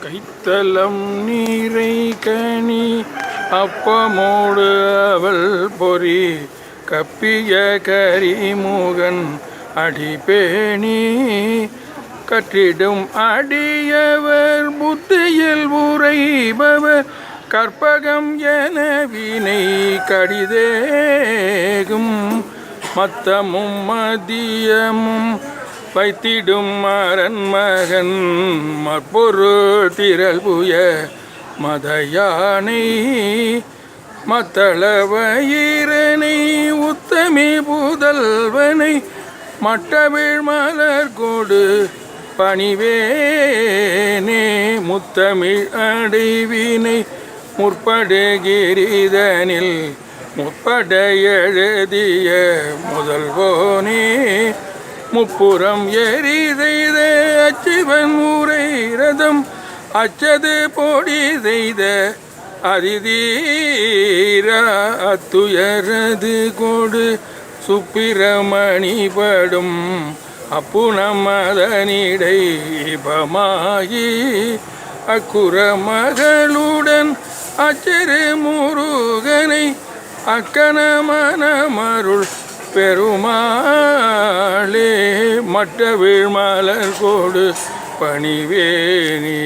கைத்தலம் நீரை கனி அப்பமோடு அவள் பொறி கப்பிய கரிமுகன் அடிபேணி கற்றிடும் அடியவர் புத்தியில் உரைபவர் கற்பகம் என வினை கடிதேகும் மத்தமும் மதியமும் வைத்திடும் மரன்மகன் மற்பொரு திரள் புய மதயானை மத்தளவயிரனை உத்தமி புதல்வனை மட்டவிழ் மலர் கொடு பணிவேனே முத்தமிழ் அடைவினை முற்படுகிரிதனில் முற்பட எழுதிய முதல்வோனே முப்புறம் எரி செய்த அச்சிவன் ஊரை ரதம் அச்சது பொடி செய்த அதிதீர அத்துயரது கொடு சுப்பிரமணிபடும் அப்புணமதனிடை பமாயி அக்குற மகளுடன் அச்சிறு முருகனை அக்கன மனமருள் பெருமாளே மட்ட வீழ்மலர் கோடு பணிவேனே.